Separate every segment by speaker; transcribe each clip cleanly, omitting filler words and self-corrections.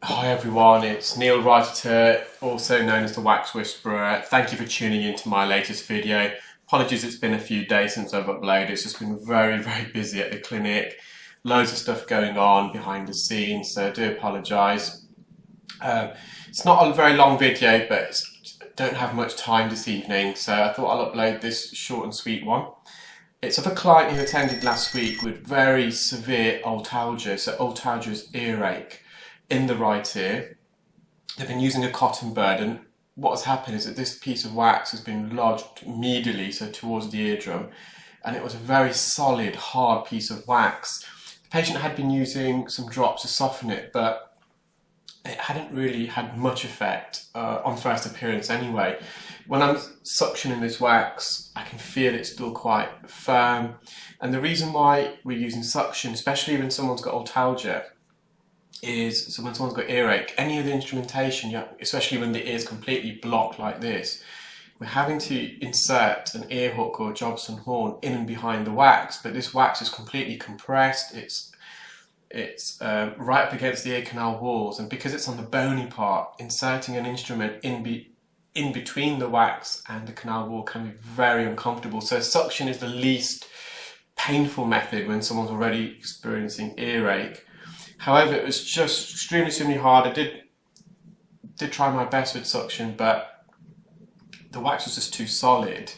Speaker 1: Hi everyone, it's Neel Raithatha, also known as the Wax Whisperer. Thank you for tuning in to my latest video. Apologies, it's been a few days since I've uploaded. It's just been very busy at the clinic. Loads of stuff going on behind the scenes, so I do apologise. It's not a very long video, but I don't have much time this evening, so I thought I'll upload this short and sweet one. It's of a client who attended last week with very severe otalgia. So otalgia is earache in the right ear. They've been using a cotton bud, and what has happened is that this piece of wax has been lodged medially, so towards the eardrum, and it was a very solid, hard piece of wax. The patient had been using some drops to soften it, but it hadn't really had much effect on first appearance anyway. When I'm suctioning this wax, I can feel it's still quite firm, and the reason why we're using suction, especially when someone's got otalgia, is so when someone's got earache, any of the instrumentation, especially when the ear's completely blocked like this, we're having to insert an ear hook or a Jobson horn in and behind the wax, but this wax is completely compressed. It's right up against the ear canal walls, and because it's on the bony part, inserting an instrument in between the wax and the canal wall can be very uncomfortable. So suction is the least painful method when someone's already experiencing earache. However, it was just extremely hard. I did try my best with suction, but the wax was just too solid.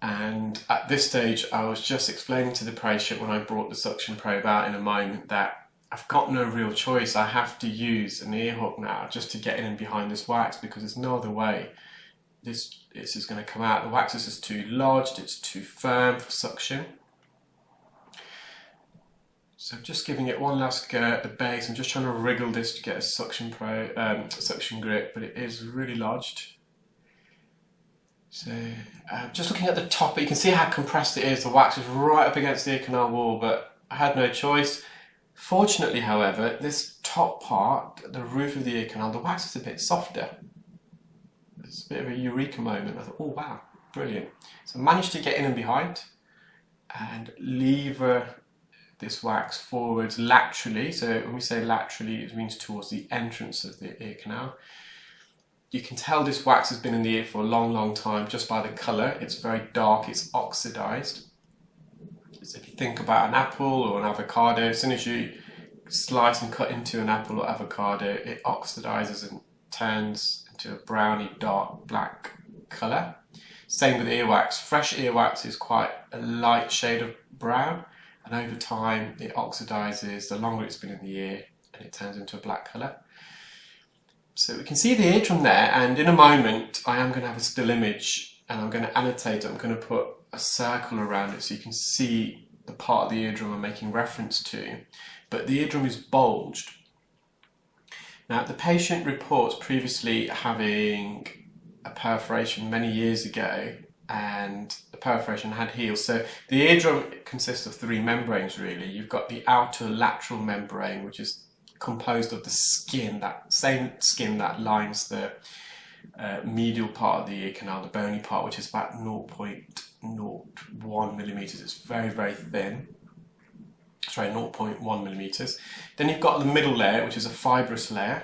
Speaker 1: And at this stage, I was just explaining to the patient when I brought the suction probe out in a moment that I've got no real choice. I have to use an ear hook now just to get in and behind this wax, because there's no other way this is going to come out. The wax is just too lodged, it's too firm for suction. So I'm just giving it one last go at the base. I'm just trying to wriggle this to get a suction grip, but it is really lodged. So just looking at the top, you can see how compressed it is. The wax is right up against the ear canal wall, but I had no choice. Fortunately, however, this top part, the roof of the ear canal, the wax is a bit softer. It's a bit of a eureka moment. I thought, oh wow, brilliant. So I managed to get in and behind and lever this wax forwards laterally. So when we say laterally, it means towards the entrance of the ear canal. You can tell this wax has been in the ear for a long time just by the colour. It's very dark, it's oxidised. So if you think about an apple or an avocado, as soon as you slice and cut into an apple or avocado, it oxidises and turns into a browny dark black colour. Same with earwax. Fresh earwax is quite a light shade of brown, and over time it oxidises the longer it's been in the ear, and it turns into a black colour. So we can see the eardrum there, and in a moment I am going to have a still image and I'm going to annotate it. I'm going to put a circle around it so you can see the part of the eardrum I'm making reference to. But the eardrum is bulged. Now the patient reports previously having a perforation many years ago, and the perforation had healed. So the eardrum consists of three membranes really. You've got the outer lateral membrane, which is composed of the skin, that same skin that lines the medial part of the ear canal, the bony part, which is about 0.01 millimeters. It's very thin. Sorry, 0.1 millimeters. Then you've got the middle layer, which is a fibrous layer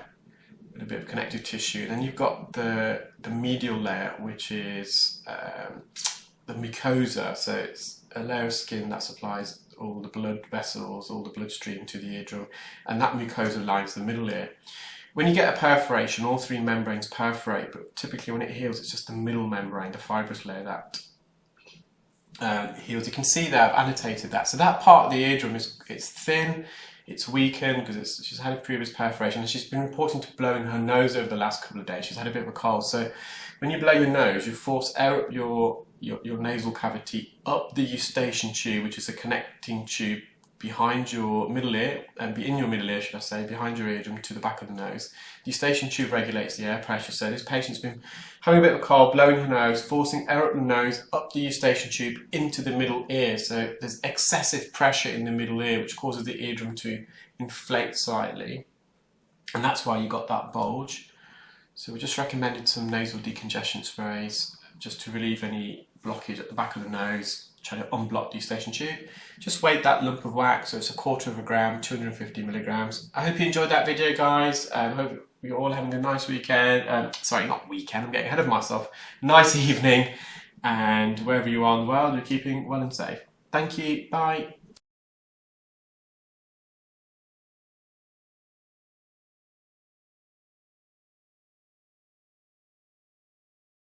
Speaker 1: with a bit of connective tissue. Then you've got the medial layer, which is the mucosa. So it's a layer of skin that supplies all the blood vessels, all the bloodstream to the eardrum, and that mucosa lines the middle ear. When you get a perforation, all three membranes perforate, but typically when it heals, it's just the middle membrane, the fibrous layer, that heals. You can see there I've annotated that. So that part of the eardrum it's thin, it's weakened because she's had a previous perforation, and she's been reporting to blowing her nose over the last couple of days. She's had a bit of a cold. So when you blow your nose, you force air up your nasal cavity up the eustachian tube, which is a connecting tube behind your middle ear, and in your middle ear, should I say, behind your eardrum to the back of the nose. The eustachian tube regulates the air pressure. So this patient's been having a bit of a cold, blowing her nose, forcing air up the nose, up the eustachian tube into the middle ear. So there's excessive pressure in the middle ear, which causes the eardrum to inflate slightly, and that's why you got that bulge. So we just recommended some nasal decongestion sprays just to relieve any blockage at the back of the nose, try to unblock the eustachian tube. Just weighed that lump of wax, so it's 1/4 gram, 250 milligrams. I hope you enjoyed that video, guys. I hope you're all having a nice weekend. Sorry, not weekend, I'm getting ahead of myself. Nice evening, and wherever you are in the world, you're keeping well and safe. Thank you, bye.